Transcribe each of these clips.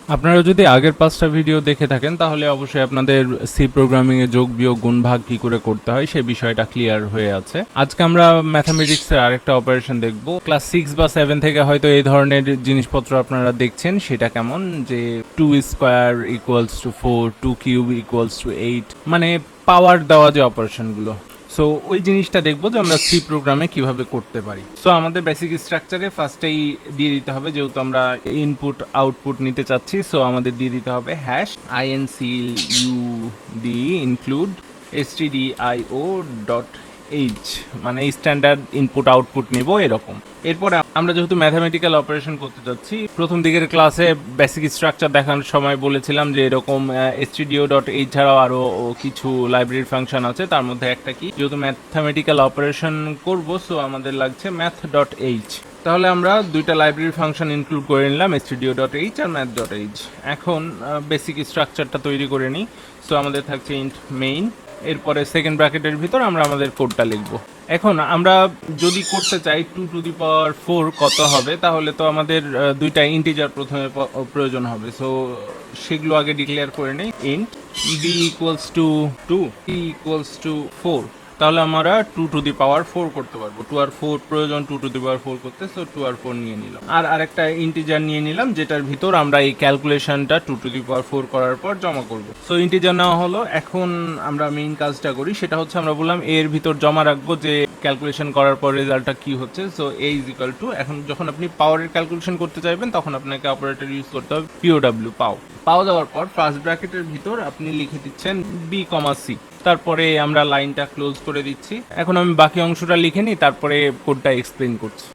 আপনারা যদি আগের 5টা ভিডিও দেখে থাকেন তাহলে অবশ্যই আপনাদের সি প্রোগ্রামিং এ যোগ বিয়োগ গুণ ভাগ কি করে করতে হয় সেই বিষয়টা ক্লিয়ার হয়ে আছে। আজকে আমরা ম্যাথামেটিক্সের আরেকটা অপারেশন দেখব। ক্লাস 6 বা 7 থেকে হয়তো এই ধরনের জিনিসপত্র আপনারা দেখছেন। সেটা কেমন, যে 2 square equals to 4, 2 cube equals to 8, মানে পাওয়ার দেওয়া যে অপারেশনগুলো। সো ওই জিনিসটা দেখবো যে আমরা সি প্রোগ্রামে কিভাবে করতে পারি। সো আমাদের বেসিক স্ট্রাকচারে ফার্স্টেই দিয়ে দিতে হবে, যেহেতু আমরা ইনপুট আউটপুট নিতে চাচ্ছি, সো আমাদের দিয়ে দিতে হবে hash include include stdio dot H, মানে স্ট্যান্ডার্ড ইনপুট আউটপুট নিব এরকম। এরপরে আমরা যেহেতু ম্যাথামেটিক্যাল অপারেশন করতে যাচ্ছি, প্রথম দিকের ক্লাসে বেসিক স্ট্রাকচার দেখানোর সময় বলেছিলাম যে এরকম stdio ডট এইচ ছাড়াও আরও কিছু লাইব্রেরির ফাংশন আছে, তার মধ্যে একটা কি, যেহেতু ম্যাথামেটিক্যাল অপারেশন করব সো আমাদের লাগছে ম্যাথ ডট এইচ। তাহলে আমরা দুইটা লাইব্রেরির ফাংশন ইনক্লুড করে নিলাম, stdio.h আর math.h। এখন বেসিক স্ট্রাকচারটা তৈরি করে নিই। সো আমাদের থাকছে ইন্ট মেইন, এরপরে সেকেন্ড ব্র্যাকেটের ভিতর আমরা আমাদের কোডটা লিখব। এখন আমরা যদি করতে চাই 2 টু দি পাওয়ার 4 কত হবে, তাহলে তো আমাদের দুইটা ইন্টিজার প্রথমে প্রয়োজন হবে। সো সেগুলো আগে ডিক্লেয়ার করে নিই। Int b equals to 2, c equals to 4, তাহলে আমরা 2 টু দি পাওয়ার 4 করতে পারবো। 2 আর 4 প্রয়োজন 2 টু দি পাওয়ার 4 করতে, সো 2 আর 4 নিয়ে নিলাম। আর আরেকটা ইন্টিজার নিয়ে নিলাম, যেটার ভিতর আমরা এই ক্যালকুলেশনটা 2 টু দি পাওয়ার 4 করার পর জমা করব। সো ইন্টিজার নেওয়া হলো। এখন আমরা মেইন কাজটা করি, সেটা হচ্ছে আমরা বললাম এর ভিতর জমা রাখবো যে ক্যালকুলেশন করার পর রেজাল্টটা কি হচ্ছে। So a is equal to, এখন যখন আপনি পাওয়ারের ক্যালকুলেশন করতে চাইবেন তখন আপনাকে অপারেটর ইউজ করতে হবে POW, পাও দেওয়ার পর ফার্স্ট ব্র্যাকেটের ভিতর আপনি লিখে দিচ্ছেন b, c, তারপরে আমরা লাইনটা ক্লোজ করে দিচ্ছি। এখন আমি বাকি অংশটা লিখে নিই, তারপরে কোডটা এক্সপ্লেন করছি।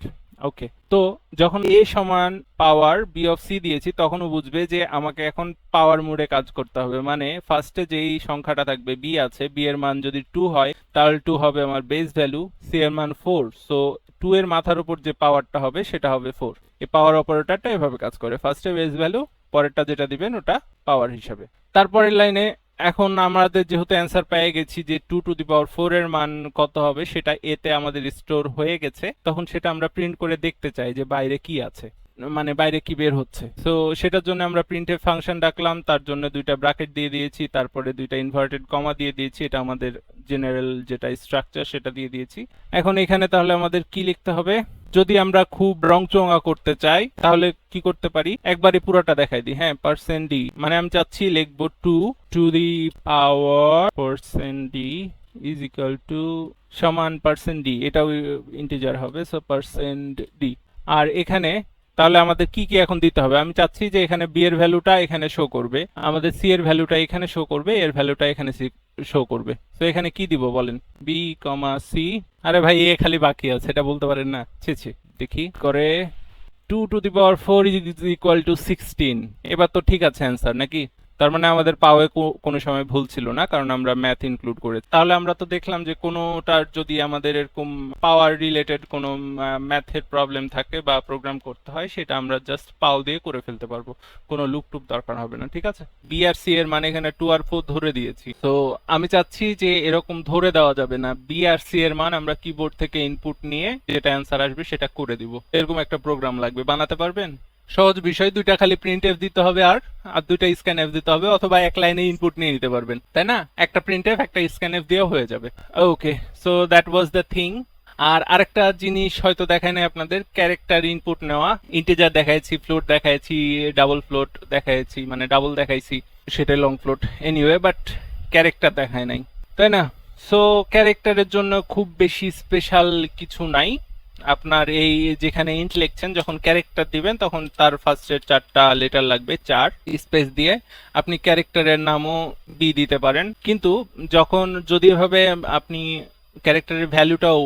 ওকে, তো যখন a সমান পাওয়ার b অফ c দিয়েছি, তখনও বুঝবে যে আমাকে এখন পাওয়ার মোডে কাজ করতে হবে। মানে ফার্স্টে যেই সংখ্যাটা থাকবে b আছে, b এর মান যদি 2 হয় তাহলে 2 হবে আমার বেস ভ্যালু, c এর মান 4, সো 2 এর মাথার উপর যে পাওয়ারটা হবে সেটা হবে 4। এই পাওয়ার অপারেটরটা এভাবে কাজ করে, ফার্স্টে বেস ভ্যালু, পরেরটা যেটা দিবেন ওটা পাওয়ার হিসাবে। তারপরের লাইনে এখন আমাদের যেহেতু অ্যান্সার পেয়ে গেছি যে 2 টু দি পাওয়ার 4 এর মান কত হবে, সেটা এতে আমাদের স্টোর হয়ে গেছে। তখন সেটা আমরা প্রিন্ট করে দেখতে চাই যে বাইরে কি আছে, মানে বাইরে কি বের হচ্ছে। তো সেটার জন্য আমরা প্রিন্টএফ ফাংশন ডাকলাম, তার জন্য দুইটা ব্র্যাকেট দিয়ে দিয়েছি, তারপরে দুইটা ইনভার্টেড কমা দিয়ে দিয়েছি। এটা আমাদের জেনারেল যেটা স্ট্রাকচার সেটা দিয়ে দিয়েছি। এখন এখানে তাহলে আমাদের কি লিখতে হবে, যদি আমরা খুব রংচঙা করতে চাই তাহলে কি করতে পারি, একবারে পুরোটা দেখাই দিই। হ্যাঁ, %d, মানে আমি চাচ্ছি লিখবো 2 to the power %d is equal to সমান %d, এটাও ইন্টিজার হবে, সো %d। আর এখানে তাহলে আমাদের কি কি এখন দিতে হবে, আমি চাচ্ছি যে এখানে b এর ভ্যালুটা এখানে শো করবে, আমাদের c এর ভ্যালুটা এখানে শো করবে, এর ভ্যালুটা এখানে শো করবে। তো এখানে কি দিব বলেন, b, c। আরে ভাই এ খালি বাকি আছে, এটা বলতে পারেন না? ছি, দেখি করে 2 to the power 4 is equal to 16। এবার তো ঠিক আছে অ্যান্সার নাকি? তার মানে আমাদের পাওয়ে কোনো সময় ভুল ছিল না, কারণ আমরা ম্যাথ ইনক্লুড করে। তাহলে আমরা তো দেখলাম যে কোনোটার যদি আমাদের এরকম পাওয়ার রিলেটেড কোনো ম্যাথের প্রবলেম থাকে বা প্রোগ্রাম করতে হয়, সেটা আমরা জাস্ট পাও দিয়ে করে ফেলতে পারবো, কোনো লুপ টুপ দরকার হবে না। ঠিক আছে, বি আর সি এর মানে এখানে 2 আর 4 ধরে দিয়েছি। তো আমি চাচ্ছি যে এরকম ধরে দেওয়া যাবে না, বি আর সি এর মান আমরা কিবোর্ড থেকে ইনপুট নিয়ে যেটা অ্যান্সার আসবে সেটা করে দিব। এরকম একটা প্রোগ্রাম লাগবে, বানাতে পারবেন? সহজ বিষয়, দুইটা খালি প্রিন্ট এফ দিতে হবে আর দুইটা স্ক্যান এফ দিতে হবে, অথবা এক লাইনে ইনপুট নিয়ে নিতে পারবেন, তাই না? একটা প্রিন্ট এফ একটা স্ক্যান এফ দিয়েও হয়ে যাবে। Okay, so that was the thing. আর আরেকটা জিনিস হয়তো দেখায় নাই আপনাদের, ক্যারেক্টার ইনপুট নেওয়া। ইন্টিজার দেখাইছি, ফ্লোট দেখাইছি, ডাবল ফ্লোট দেখাইছি, মানে ডাবল দেখাইছি, সেটা long float, anyway, but character দেখায় নাই, তাই না? সো ক্যারেক্টারের জন্য খুব বেশি স্পেশাল কিছু নাই। আপনার এই যেখানে ইন্ট লিখছেন, যখন ক্যারেক্টার দিবেন তখন তার ফার্স্টের 4টা লেটার লাগবে, 4 স্পেস দিয়ে আপনি ক্যারেক্টারের নামও বি দিতে পারেন। কিন্তু যখন যদি এভাবে আপনি ক্যারেক্টারের ভ্যালুটাও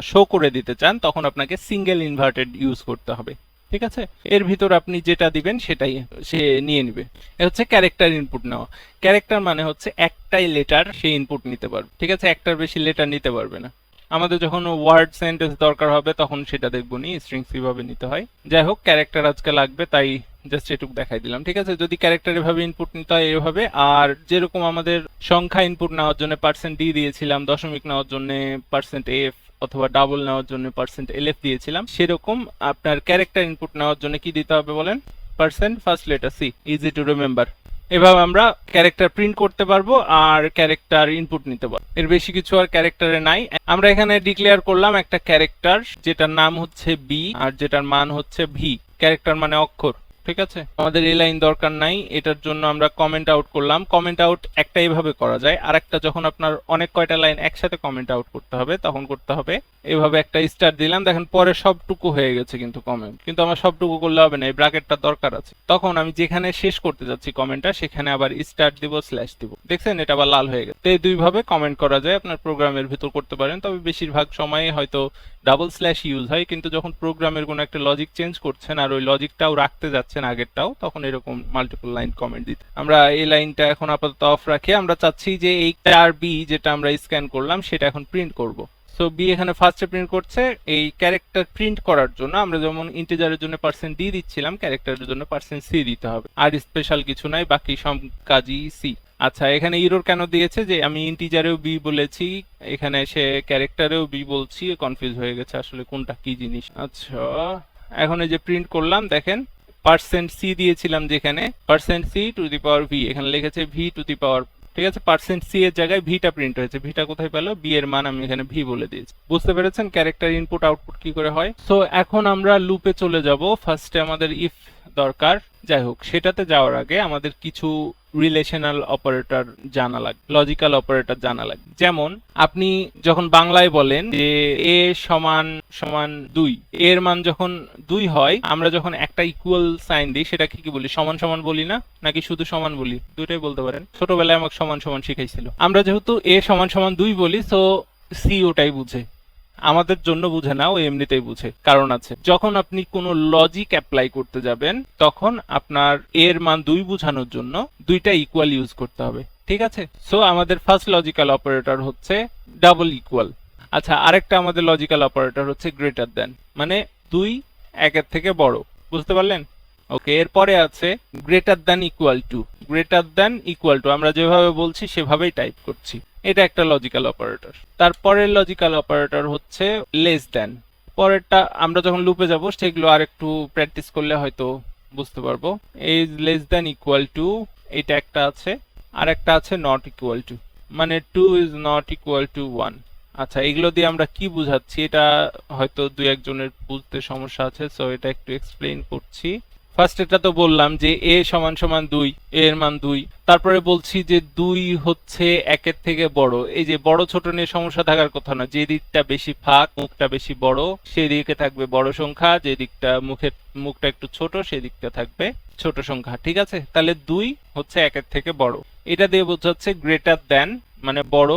শো করে দিতে চান, তখন আপনাকে সিঙ্গেল ইনভার্টেড ইউজ করতে হবে। ঠিক আছে, এর ভিতর আপনি যেটা দিবেন সেটাই সে নিয়ে নিবে। এ হচ্ছে ক্যারেক্টার ইনপুট নেওয়া। ক্যারেক্টার মানে হচ্ছে একটাই লেটার সে ইনপুট নিতে পারবে। ঠিক আছে, একটার বেশি লেটার নিতে পারবে না। আমাদের যখন ওয়ার্ড সেন্টেন্স দরকার হবে তখন সেটা দেখবো নি স্ট্রিংস কিভাবে নিতে হয়। যাই হোক, ক্যারেক্টার আজকে লাগবে তাই জাস্ট এটুকু দেখাই দিলাম। ঠিক আছে, যদি ক্যারেক্টার এভাবে ইনপুট নিতে হয় এভাবে। আর যেরকম আমাদের সংখ্যা ইনপুট নেওয়ার জন্য %d দিয়েছিলাম, দশমিক নেওয়ার জন্য %f, অথবা ডাবল নেওয়ার জন্য %lf দিয়েছিলাম, সেরকম আপনার ক্যারেক্টার ইনপুট নেওয়ার জন্য কি দিতে হবে বলেন, percent first letter C, easy to remember. এভাবে আমরা ক্যারেক্টার প্রিন্ট করতে পারবো আর ক্যারেক্টার ইনপুট নিতে পারবো। এর বেশি কিছু আর ক্যারেক্টারে নাই। আমরা এখানে ডিক্লেয়ার করলাম একটা ক্যারেক্টার যেটার নাম হচ্ছে বি আর যেটার মান হচ্ছে ভি। ক্যারেক্টার মানে অক্ষর, ঠিক আছে। আমাদের এই লাইন দরকার নাই, এটার জন্য আমরা কমেন্ট আউট করলাম। কমেন্ট আউট একটা এইভাবে করা যায়, আর একটা যখন আপনার অনেক কয়টা লাইন একসাথে কমেন্ট আউট করতে হবে তখন করতে হবে এভাবে একটা স্টার দিলাম। দেখেন পরে সবটুকু হয়ে গেছে কিন্তু কমেন্ট, কিন্তু আমার সবটুকু করলে হবে না, এই ব্র্যাকেটটা দরকার আছে। তখন আমি যেখানে শেষ করতে যাচ্ছি কমেন্টটা সেখানে আবার স্টার দিব, স্ল্যাশ দিব। দেখছেন এটা আবার লাল হয়ে গেছে। এই দুইভাবে কমেন্ট করা যায়, আপনার প্রোগ্রামের ভিতর করতে পারেন। তবে বেশিরভাগ সময়ে হয়তো ডাবল স্ল্যাশ ইউজ হয়, কিন্তু যখন প্রোগ্রামের কোনো একটা লজিক চেঞ্জ করছেন আর ওই লজিকটাও রাখতে যাচ্ছেন আগেরটাও, তখন এরকম মাল্টিপল লাইন কমেন্ট দিতে। আমরা এই লাইনটা এখন আপাতত অফ রাখি। আমরা চাচ্ছি যে এই চার বি যেটা আমরা স্ক্যান করলাম সেটা এখন প্রিন্ট করব। সো বি এখানে ফার্স্টে প্রিন্ট করছে। এই ক্যারেক্টার প্রিন্ট করার জন্য আমরা যেমন ইন্টিজারের জন্য %d দিচ্ছিলাম, ক্যারেক্টারের জন্য %c দিতে হবে। আর স্পেশাল কিছু নাই, বাকি সব কাজই সি। আচ্ছা, এখানে ইরর কেন দিয়েছে যে আমি ইন্টিজারেও বি বলেছি, এখানে সে ক্যারেক্টারেও বি বলছি, কনফিউজ হয়ে গেছে আসলে কোনটা কি জিনিস। আচ্ছা, এখন এই যে প্রিন্ট করলাম, দেখেন %c দিয়েছিলাম যেখানে %c to the power V, এখানে লিখেছে ভি টু দি পাওয়ার, ঠিক আছে। %c এর জায়গায় ভিটা প্রিন্ট হয়েছে। ভিটা কোথায় পেলো? বি এর মান আমি এখানে ভি বলে দিয়েছি। বুঝতে পেরেছেন ক্যারেক্টার ইনপুট আউটপুট কি করে হয়? সো এখন আমরা লুপে চলে যাব। ফার্স্টে আমাদের ইফ দরকার, যাই হোক সেটাতে যাওয়ার আগে আমাদের কিছু রিলেশনাল অপারেটর জানা লাগবে, লজিক্যাল অপারেটর জানা লাগবে। যেমন আপনি যখন বাংলায় বলেন যে এ সমান সমান 2, এর মান যখন 2 হয়, আমরা যখন একটা ইকুয়াল সাইন দিই সেটা কি বলি? সমান সমান বলি না, নাকি শুধু সমান বলি? দুটোই বলতে পারেন। ছোটবেলায় আমাকে সমান সমান শিখাইছিল। আমরা যেহেতু এ সমান সমান 2 বলি, সো সি ওটাই বুঝে, আমাদের জন্য বুঝে না, ও এমনিতেই বুঝে। কারণ আছে, যখন আপনি কোনো লজিক অ্যাপ্লাই করতে যাবেন তখন আপনার এর মান 2 বোঝানোর জন্য দুইটা ইকুয়াল ইউজ করতে হবে, ঠিক আছে। সো আমাদের ফার্স্ট লজিক্যাল অপারেটর হচ্ছে ডাবল ইকুয়াল। আচ্ছা, আরেকটা আমাদের লজিক্যাল অপারেটর হচ্ছে গ্রেটার দ্যান, মানে 2 1-এর থেকে বড়। বুঝতে পারলেন? ওকে, এরপরে আছে greater than equal to. Greater than equal to আমরা যেভাবে বলছি সেভাবেই টাইপ করছি, এটা একটা লজিক্যাল অপারেটর। তারপরের লজিক্যাল অপারেটর হচ্ছে লেস দ্যান। পরেরটা আমরা যখন লুপে যাব সেগুলো আর একটু প্র্যাকটিস করলে হয়তো বুঝতে পারবো। এই লেস দ্যান ইকুয়াল টু, এটা একটা আছে। আর একটা আছে নট ইকুয়াল টু, মানে 2 ইজ নট ইকুয়াল টু 1। আচ্ছা, এগুলো দিয়ে আমরা কি বুঝাচ্ছি এটা হয়তো দুই একজনের বুঝতে সমস্যা আছে, সো এটা একটু এক্সপ্লেইন করছি। ফার্স্ট এটা তো বললাম যে এ সমান সমান 2, এর মান 2। তারপরে বলছি যে 2 হচ্ছে 1-এর থেকে বড়। এই যে বড় ছোট নিয়ে সমস্যা থাকার কথা না, যে দিকটা বেশি ফাঁক, মুখটা বেশি বড়, সেই দিকে থাকবে বড় সংখ্যা, যে দিকটা মুখটা একটু ছোট সেই দিকটা থাকবে ছোট সংখ্যা, ঠিক আছে। তাহলে 2 হচ্ছে 1-এর থেকে বড়। এটা দিয়ে বোঝাচ্ছে গ্রেটার দ্যান মানে বড়,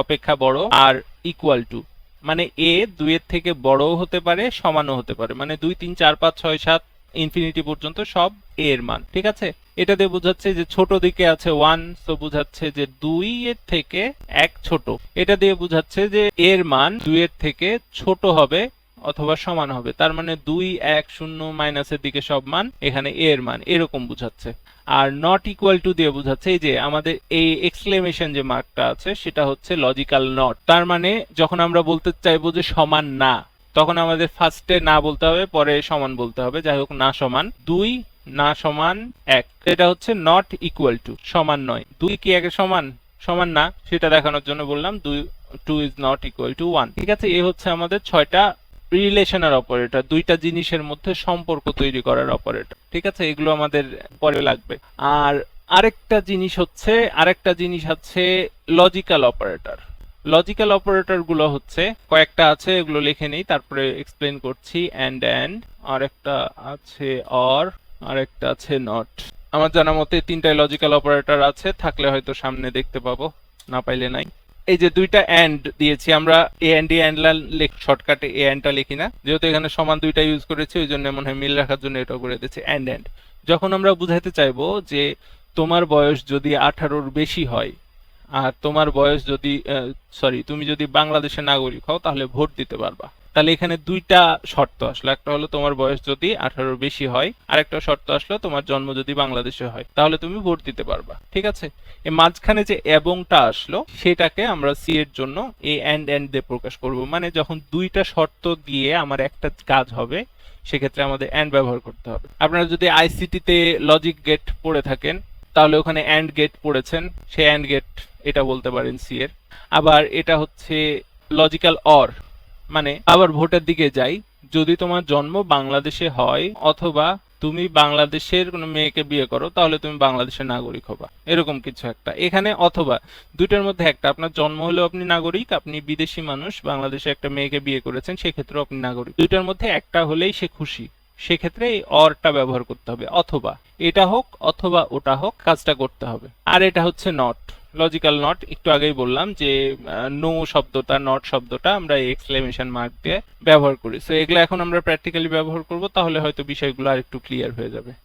অপেক্ষা বড়, আর ইকুয়াল টু মানে এ 2-এর থেকে বড়ও হতে পারে, সমানও হতে পারে, মানে 2 3 4 5 6 7 ইনফিনিটি পর্যন্ত সব এর মান, ঠিক আছে। এটা দিয়ে বোঝাচ্ছে যে ছোট দিকে আছে 1, তো বোঝাচ্ছে যে 2 এর থেকে 1 ছোট। এটা দিয়ে বোঝাচ্ছে যে এর মান 2 এর থেকে ছোট হবে অথবা সমান হবে, তার মানে 2 1 0 মাইনাসের দিকে সব মান, এখানে এর মান, এরকম বোঝাচ্ছে। আর নট ইকুয়াল টু দিয়ে বোঝাচ্ছে এই যে আমাদের এই এক্সক্লেমেশন যে মার্কটা আছে সেটা হচ্ছে লজিক্যাল নট। তার মানে যখন আমরা বলতে চাইবো যে সমান না, তখন আমাদের ফার্স্টে না বলতে হবে, পরে সমান বলতে হবে। যাই হোক, না সমান 2, না সমান 1, এটা হচ্ছে নট ইকুয়াল টু, সমান নয়। 2 কি 1 এর সমান? সমান না, সেটা দেখানোর জন্য বললাম 2 ইজ নট ইকুয়াল টু 1, ঠিক আছে। এই হচ্ছে আমাদের 6টা রিলেশনাল অপারেটর, দুইটা জিনিসের মধ্যে সম্পর্ক তৈরি করার অপারেটর, ঠিক আছে। এগুলো আমাদের পরে লাগবে। আর আরেকটা জিনিস আছে লজিক্যাল অপারেটর। লজিক্যাল অপারেটর গুলো হচ্ছে কয়েকটা আছে, এগুলো লিখে নেই তারপরে এক্সপ্লেন করছি। অ্যান্ড আরেকটা আছে অর, আরেকটা আছে নট। আমার জানা মতে 3টাই লজিক্যাল অপারেটর আছে, থাকলে হয়তো সামনে দেখতে পাবো, না পাইলে নাই। এই যে 2টা অ্যান্ড দিয়েছি আমরা, এ অ্যান্ড শর্টকাটে এ অ্যান্ডটা লিখি না, যেহেতু এখানে সমান 2টা ইউজ করেছি ওই জন্য মনে হয় মিল রাখার জন্য এটা করে দিয়েছি অ্যান্ড। যখন আমরা বুঝাইতে চাইবো যে তোমার বয়স যদি 18-র বেশি হয় আর তোমার বয়স যদি তুমি যদি বাংলাদেশের নাগরিক হও তাহলে ভোট দিতে পারবা, তাহলে এখানে 2টা শর্ত আসলো। একটা হলো তোমার বয়স যদি 18-র বেশি হয়, আর একটা শর্ত আসলো তোমার জন্ম যদি বাংলাদেশে হয়, তাহলে তুমি ভোট দিতে পারবা, ঠিক আছে। এই মাঝখানে যে এবংটা আসলো সেটাকে আমরা সি এর জন্য এই অ্যান্ড দিয়ে প্রকাশ করব। মানে যখন 2টা শর্ত দিয়ে আমার একটা কাজ হবে সেক্ষেত্রে আমাদের অ্যান্ড ব্যবহার করতে হবে। আপনারা যদি আইসিটিতে লজিক গেট পড়ে থাকেন তাহলে ওখানে অ্যান্ড গেট পড়েছেন, সেই অ্যান্ড গেট এটা বলতে পারেন সি এর। আবার এটা হচ্ছে লজিক্যাল অর, মানে আবার ভোটের দিকে যাই, যদি তোমার জন্ম বাংলাদেশে হয় অথবা তুমি বাংলাদেশের কোনো মেয়েকে বিয়ে করো তাহলে তুমি বাংলাদেশের নাগরিক হবা, এরকম কিছু একটা। এখানে অথবা দুইটার মধ্যে একটা, আপনার জন্ম হলেও আপনি নাগরিক, আপনি বিদেশি মানুষ বাংলাদেশে একটা মেয়েকে বিয়ে করেছেন সেক্ষেত্রেও আপনি নাগরিক, দুইটার মধ্যে একটা হলেই সে খুশি, সেক্ষেত্রে এই অরটা ব্যবহার করতে হবে। অথবা এটা হোক অথবা ওটা হোক, কাজটা করতে হবে। আর এটা হচ্ছে নট, লজিক্যাল নট। একটু আগেই বললাম যে নো শব্দটা, নট শব্দটা আমরা এক্সক্লেমেশন মার্ক দিয়ে ব্যবহার করি। সো এগুলো এখন আমরা প্র্যাকটিক্যালি ব্যবহার করব, তাহলে হয়তো বিষয়গুলো আর একটু ক্লিয়ার হয়ে যাবে।